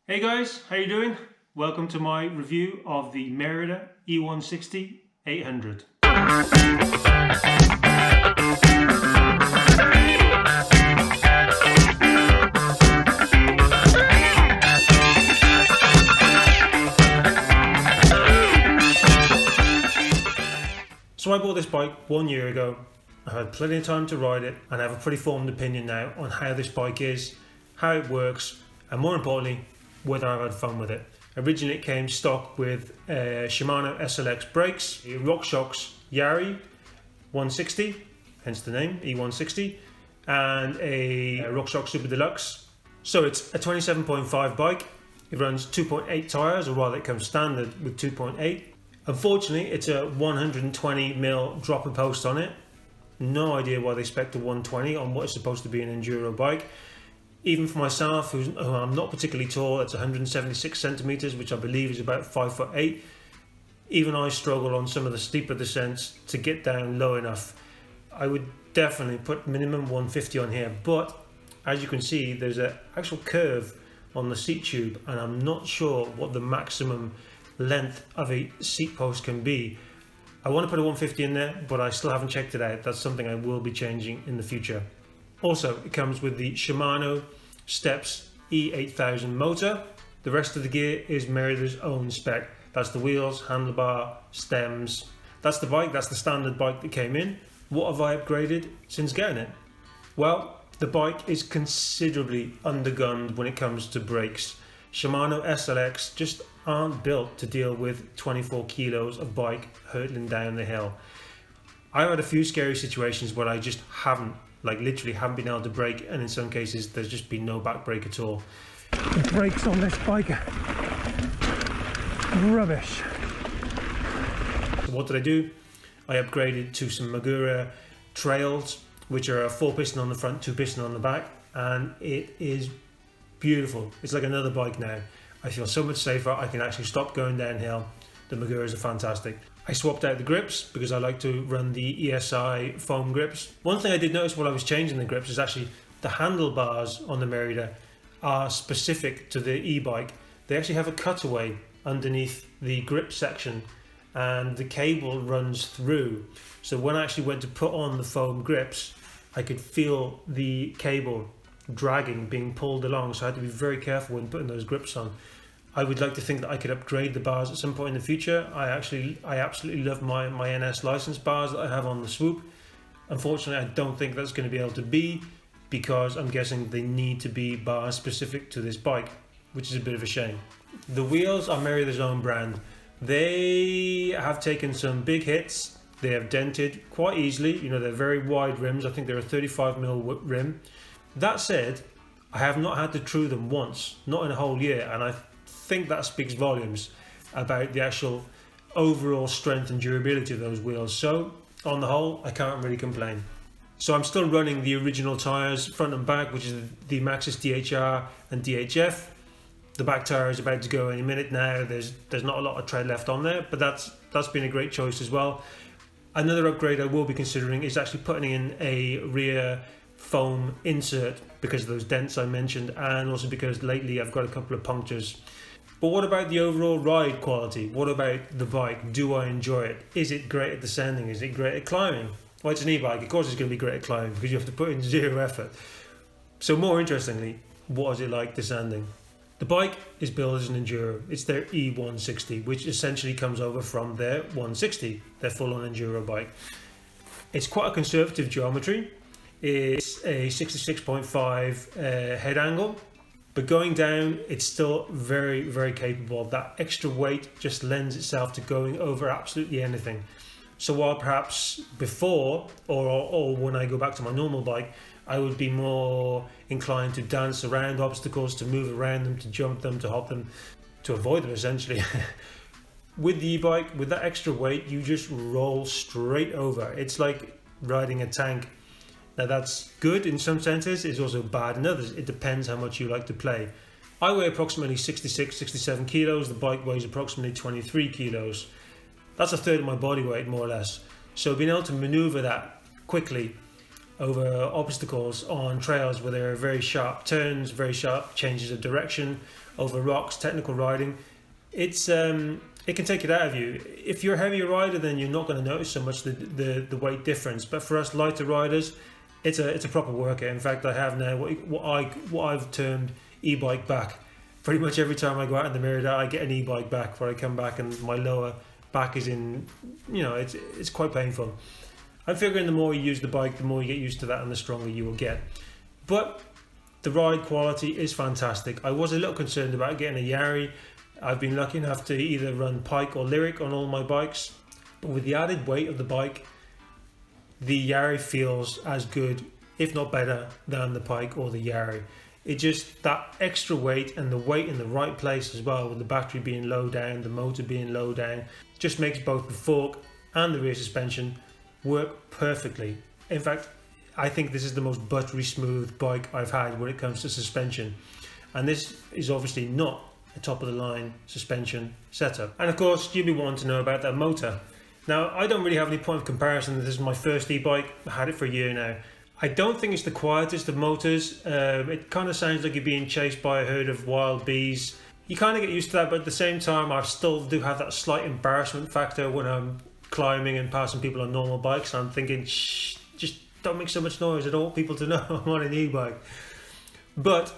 Hey guys, how you doing? Welcome to my review of the MERIDA eONE-SIXTY 800. So I bought this bike 1 year ago. I had plenty of time to ride it and I have a pretty formed opinion now on how this bike is, how it works, and more importantly, whether I've had fun with it. Originally it came stock with Shimano SLX brakes, a Shox Yari 160, hence the name eONE-SIXTY, and a Shox Super Deluxe. So it's a 27.5 bike. It runs 2.8 tyres, or rather it comes standard with 2.8. Unfortunately, it's a 120mm dropper post on it. No idea why they spec'd a 120 on what is supposed to be an enduro bike. Even for myself, who I'm not particularly tall, it's 176 centimeters, which I believe is about 5'8". Even I struggle on some of the steeper descents to get down low enough. I would definitely put minimum 150 on here, but as you can see, there's an actual curve on the seat tube, and I'm not sure what the maximum length of a seat post can be. I want to put a 150 in there, but I still haven't checked it out. That's something I will be changing in the future. Also, it comes with the Shimano Steps E8000 motor. The rest of the gear is MERIDA's own spec. That's the wheels, handlebar, stems. That's the bike, that's the standard bike that came in. What have I upgraded since getting it? Well, the bike is considerably undergunned when it comes to brakes. Shimano SLX just aren't built to deal with 24 kilos of bike hurtling down the hill. I've had a few scary situations where I just literally haven't been able to brake, and in some cases there's just been no back brake at all. The brakes on this bike are rubbish. So what did I do? I upgraded to some Magura trails, which are a 4-piston on the front, 2-piston on the back, and it is beautiful. It's like another bike now. I feel so much safer. I can actually stop going downhill. The Maguras are fantastic. I swapped out the grips because I like to run the ESI foam grips. One thing I did notice while I was changing the grips is actually the handlebars on the MERIDA are specific to the e-bike. They actually have a cutaway underneath the grip section and the cable runs through. So when I actually went to put on the foam grips, I could feel the cable dragging, being pulled along, so I had to be very careful when putting those grips on. I would like to think that I could upgrade the bars at some point in the future. I absolutely love my NS license bars that I have on the Swoop. Unfortunately, I don't think that's going to be able to be, because I'm guessing they need to be bars specific to this bike, which is a bit of a shame. The wheels are MERIDA's own brand. They have taken some big hits. They have dented quite easily. You know, they're very wide rims. I think they're a 35mm rim. That said, I have not had to true them once, not in a whole year, and I think that speaks volumes about the actual overall strength and durability of those wheels. So on the whole, I can't really complain. So I'm still running the original tyres front and back, which is the Maxxis DHR and DHF. The back tyre is about to go any minute now. There's not a lot of tread left on there, but that's been a great choice as well. Another upgrade I will be considering is actually putting in a rear foam insert because of those dents I mentioned, and also because lately I've got a couple of punctures. But what about the overall ride quality? What about the bike? Do I enjoy it? Is it great at descending? Is it great at climbing? Well, it's an e-bike, of course it's going to be great at climbing because you have to put in zero effort. So more interestingly, what is it like descending? The bike is billed as an enduro. It's their eONE-SIXTY, which essentially comes over from their 160, their full-on enduro bike. It's quite a conservative geometry. It's a 66.5 head angle, but going down it's still very, very capable. That extra weight just lends itself to going over absolutely anything. So while perhaps before or when I go back to my normal bike, I would be more inclined to dance around obstacles, to move around them, to jump them, to hop them, to avoid them essentially. With the e-bike, with that extra weight, you just roll straight over. It's like riding a tank. Now that's good in some senses, it's also bad in others. It depends how much you like to play. I weigh approximately 66, 67 kilos, the bike weighs approximately 23 kilos. That's a third of my body weight, more or less. So being able to maneuver that quickly over obstacles on trails where there are very sharp turns, very sharp changes of direction, over rocks, technical riding. It's it can take it out of you. If you're a heavier rider, then you're not going to notice so much the weight difference. But for us lighter riders, it's a proper workout. In fact, I have now what I've termed e-bike back. Pretty much every time I go out in the MERIDA, I get an e-bike back, where I come back and my lower back is in, you know, it's quite painful. I'm figuring the more you use the bike, the more you get used to that and the stronger you will get. But the ride quality is fantastic. I was a little concerned about getting a Yari. I've been lucky enough to either run Pike or Lyric on all my bikes, but with the added weight of the bike, the Yari feels as good, if not better, than the Pike or the Yari. It just, that extra weight and the weight in the right place as well, with the battery being low down, the motor being low down, just makes both the fork and the rear suspension work perfectly. In fact, I think this is the most buttery smooth bike I've had when it comes to suspension. And this is obviously not a top of the line suspension setup. And of course, you'll be wanting to know about that motor. Now, I don't really have any point of comparison. This is my first e-bike. I had it for a year now. I don't think it's the quietest of motors. It kind of sounds like you're being chased by a herd of wild bees. You kind of get used to that, but at the same time, I still do have that slight embarrassment factor when I'm climbing and passing people on normal bikes. I'm thinking, shh, just don't make so much noise. I don't want people to know I'm on an e-bike. But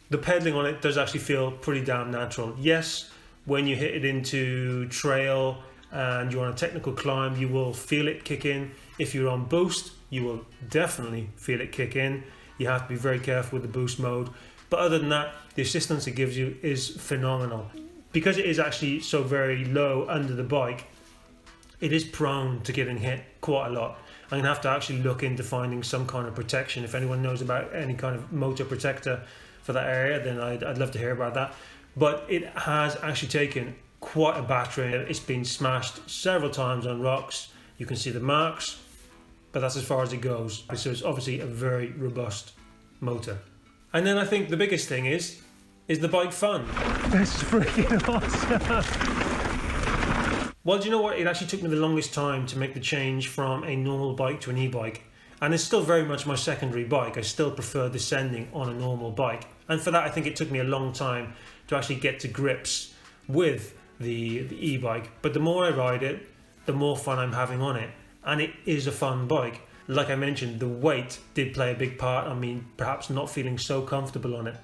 the pedaling on it does actually feel pretty damn natural. Yes, when you hit it into trail and you're on a technical climb, you will feel it kick in. If you're on boost, you will definitely feel it kick in. You have to be very careful with the boost mode. But other than that, the assistance it gives you is phenomenal. Because it is actually so very low under the bike, it is prone to getting hit quite a lot. I'm going to have to actually look into finding some kind of protection. If anyone knows about any kind of motor protector for that area, then I'd love to hear about that. But it has actually taken quite a battering. It's been smashed several times on rocks. You can see the marks, but that's as far as it goes. So it's obviously a very robust motor. And then I think the biggest thing is the bike fun? That's freaking awesome. Well, do you know what? It actually took me the longest time to make the change from a normal bike to an e-bike. And it's still very much my secondary bike. I still prefer descending on a normal bike. And for that, I think it took me a long time to actually get to grips with the e-bike. But the more I ride it, the more fun I'm having on it. And it is a fun bike. Like I mentioned, the weight did play a big part. I mean, perhaps not feeling so comfortable on it.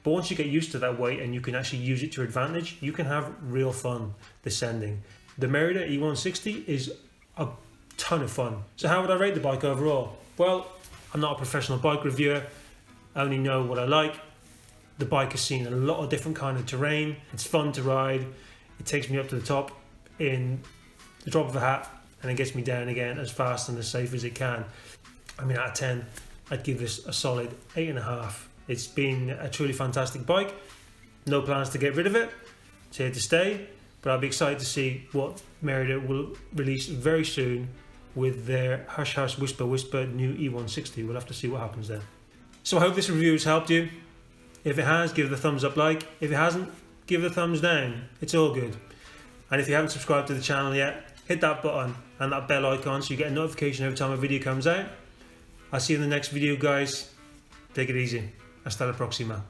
But once you get used to that weight and you can actually use it to your advantage, you can have real fun descending. The MERIDA eONE-SIXTY is a ton of fun. So how would I rate the bike overall? Well, I'm not a professional bike reviewer. I only know what I like. The bike has seen a lot of different kind of terrain. It's fun to ride. It takes me up to the top in the drop of a hat, and it gets me down again as fast and as safe as it can. I mean, out of 10, I'd give this a solid 8.5. It's been a truly fantastic bike. No plans to get rid of it. It's here to stay. But I'll be excited to see what MERIDA will release very soon with their Hush Hush Whisper Whisper new eONE-SIXTY. We'll have to see what happens there. So I hope this review has helped you. If it has, give it a thumbs up like. If it hasn't, give it a thumbs down. It's all good. And if you haven't subscribed to the channel yet, hit that button and that bell icon so you get a notification every time a video comes out. I'll see you in the next video, guys. Take it easy. Hasta la próxima.